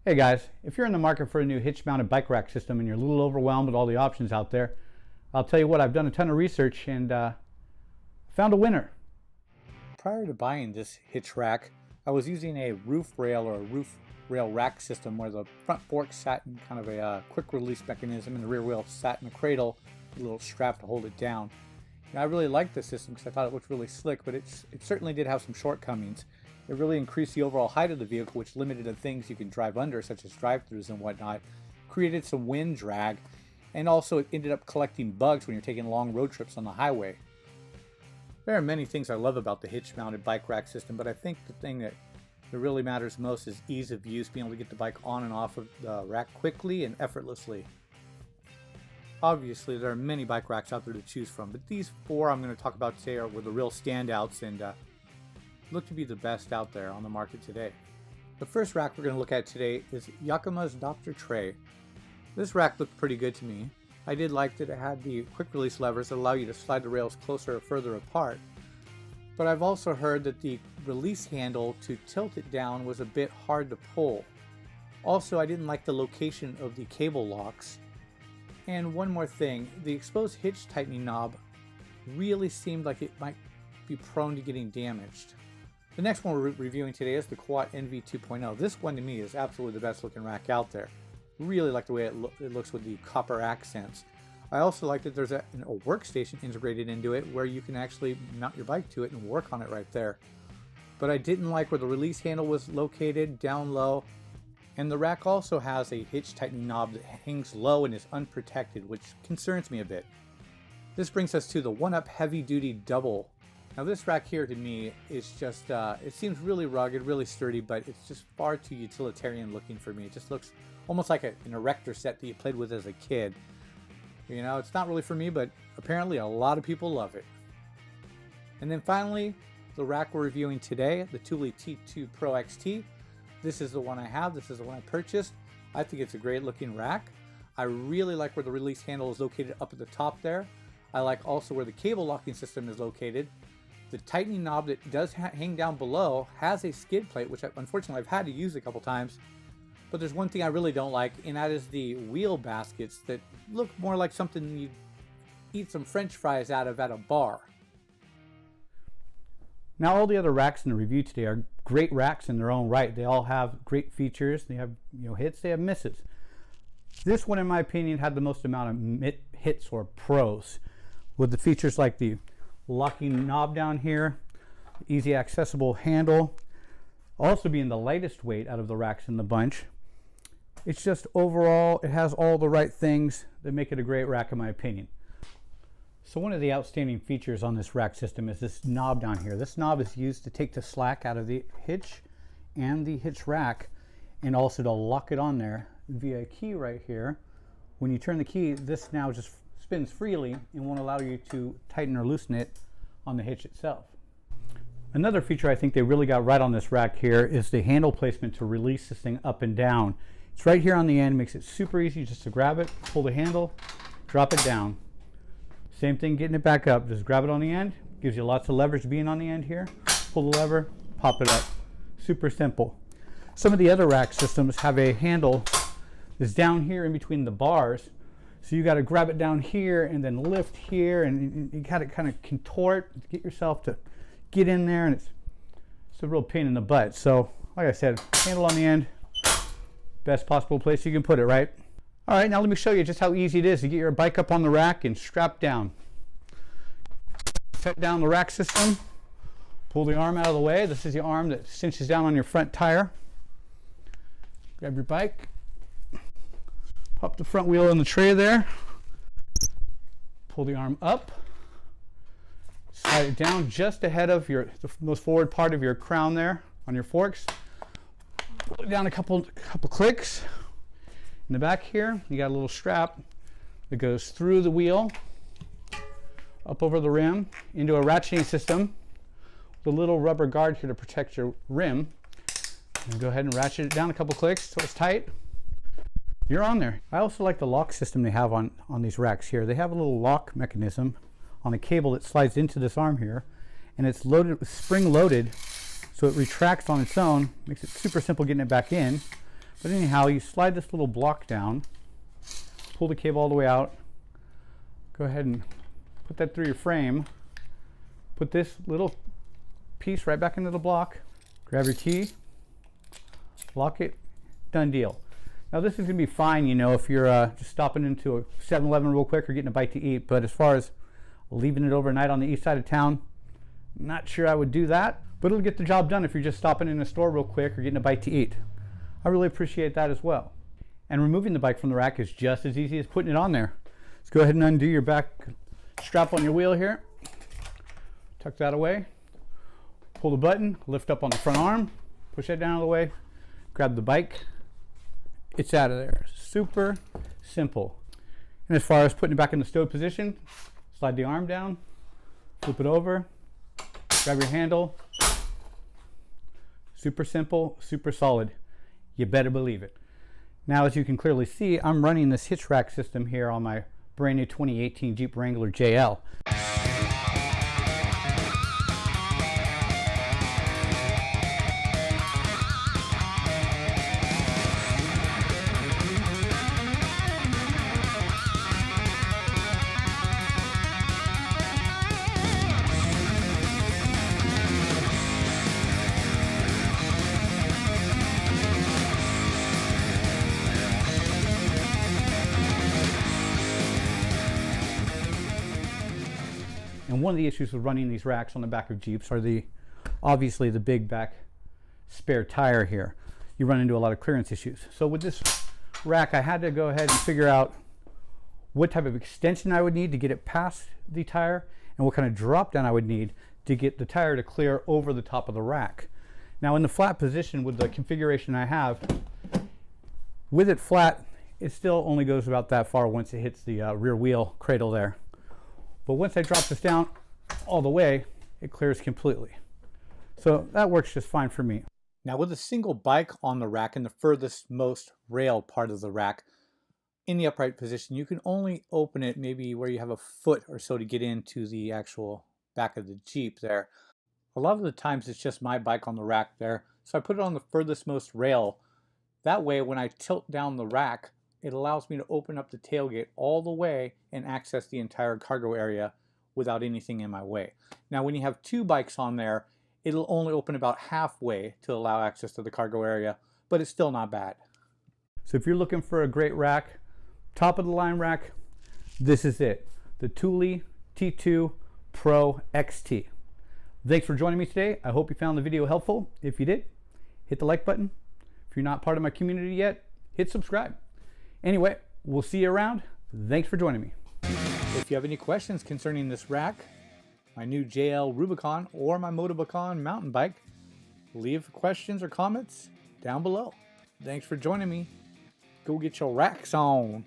Hey guys, if you're in the market for a new hitch mounted bike rack system and you're a little overwhelmed with all the options out there, I'll tell you what, I've done a ton of research and found a winner. Prior to buying this hitch rack, I was using a roof rail or a roof rail rack system where the front fork sat in kind of a quick release mechanism and the rear wheel sat in a cradle with a little strap to hold it down. And I really liked this system because I thought it looked really slick, but it certainly did have some shortcomings. It really increased the overall height of the vehicle, which limited the things you can drive under, such as drive-thrus and whatnot, created some wind drag, and also it ended up collecting bugs when you're taking long road trips on the highway. There are many things I love about the hitch-mounted bike rack system, but I think the thing that really matters most is ease of use, being able to get the bike on and off of the rack quickly and effortlessly. Obviously, there are many bike racks out there to choose from, but these four I'm going to talk about today were the real standouts and look to be the best out there on the market today. The first rack we're going to look at today is Yakima's Dr. Tray. This rack looked pretty good to me. I did like that it had the quick release levers that allow you to slide the rails closer or further apart. But I've also heard that the release handle to tilt it down was a bit hard to pull. Also, I didn't like the location of the cable locks. And one more thing, the exposed hitch tightening knob really seemed like it might be prone to getting damaged. The next one we're reviewing today is the Quat NV 2.0. This one to me is absolutely the best looking rack out there. Really like the way it looks with the copper accents. I also like that there's a workstation integrated into it where you can actually mount your bike to it and work on it right there. But I didn't like where the release handle was located, down low. And the rack also has a hitch tightening knob that hangs low and is unprotected, which concerns me a bit. This brings us to the 1UP Heavy Duty Double. Now this rack here to me is just, it seems really rugged, really sturdy, but it's just far too utilitarian looking for me. It just looks almost like an erector set that you played with as a kid. You know, it's not really for me, but apparently a lot of people love it. And then finally, the rack we're reviewing today, the Thule T2 Pro XT. This is the one I have, this is the one I purchased. I think it's a great looking rack. I really like where the release handle is located up at the top there. I like also where the cable locking system is located. The tightening knob that does hang down below has a skid plate, which unfortunately I've had to use a couple times. But there's one thing I really don't like, and that is the wheel baskets that look more like something you'd eat some French fries out of at a bar. Now all the other racks in the review today are great racks in their own right. They all have great features. They have hits, they have misses. This one in my opinion had the most amount of hits or pros, with the features like the locking knob down here, easy accessible handle, also being the lightest weight out of the racks in the bunch. It's just overall, it has all the right things that make it a great rack in my opinion. So one of the outstanding features on this rack system is this knob down here. This knob is used to take the slack out of the hitch and the hitch rack, and also to lock it on there via a key right here. When you turn the key, this now just spins freely and won't allow you to tighten or loosen it on the hitch itself. Another feature I think they really got right on this rack here is the handle placement to release this thing up and down. It's right here on the end, makes it super easy just to grab it, pull the handle, drop it down. Same thing getting it back up, just grab it on the end, gives you lots of leverage being on the end here, pull the lever, pop it up. Super simple. Some of the other rack systems have a handle that's down here in between the bars. So you got to grab it down here and then lift here, and you got to kind of contort to get yourself to get in there, and it's a real pain in the butt. So like I said, handle on the end, best possible place you can put it, right? All right, now let me show you just how easy it is to get your bike up on the rack and strap down. Set down the rack system, pull the arm out of the way. This is the arm that cinches down on your front tire. Grab your bike, pop the front wheel in the tray there, pull the arm up, slide it down just ahead of the most forward part of your crown there on your forks. Pull it down a couple clicks. In the back here, you got a little strap that goes through the wheel, up over the rim, into a ratcheting system with a little rubber guard here to protect your rim. And go ahead and ratchet it down a couple clicks so it's tight. You're on there. I also like the lock system they have on these racks here. They have a little lock mechanism on a cable that slides into this arm here, and it's loaded, spring loaded, so it retracts on its own, makes it super simple getting it back in. But anyhow, you slide this little block down, pull the cable all the way out, go ahead and put that through your frame, put this little piece right back into the block, grab your key, lock it, done deal. Now this is going to be fine, you know, if you're just stopping into a 7-Eleven real quick or getting a bite to eat, but as far as leaving it overnight on the east side of town, not sure I would do that, but it'll get the job done if you're just stopping in a store real quick or getting a bite to eat. I really appreciate that as well. And removing the bike from the rack is just as easy as putting it on there. Let's go ahead and undo your back strap on your wheel here. Tuck that away. Pull the button, lift up on the front arm, push that down out of the way, grab the bike. It's out of there. Super simple. And as far as putting it back in the stowed position, slide the arm down, flip it over, grab your handle. Super simple, super solid. You better believe it. Now, as you can clearly see, I'm running this hitch rack system here on my brand new 2018 Jeep Wrangler JL. And one of the issues with running these racks on the back of Jeeps are obviously the big back spare tire here. You run into a lot of clearance issues. So with this rack, I had to go ahead and figure out what type of extension I would need to get it past the tire and what kind of drop down I would need to get the tire to clear over the top of the rack. Now in the flat position with the configuration I have, with it flat, it still only goes about that far once it hits the rear wheel cradle there. But once I drop this down all the way, it clears completely. So that works just fine for me. Now with a single bike on the rack in the furthest most rail part of the rack, in the upright position, you can only open it maybe where you have a foot or so to get into the actual back of the Jeep there. A lot of the times it's just my bike on the rack there, so I put it on the furthest most rail. That way when I tilt down the rack, it allows me to open up the tailgate all the way and access the entire cargo area without anything in my way. Now when you have two bikes on there, it'll only open about halfway to allow access to the cargo area, but it's still not bad. So if you're looking for a great rack, top of the line rack, this is it. The Thule T2 Pro XT. Thanks for joining me today. I hope you found the video helpful. If you did, hit the like button. If you're not part of my community yet, hit subscribe. Anyway, we'll see you around. Thanks for joining me. If you have any questions concerning this rack, my new JL Rubicon, or my Motobacon mountain bike, leave questions or comments down below. Thanks for joining me. Go get your racks on.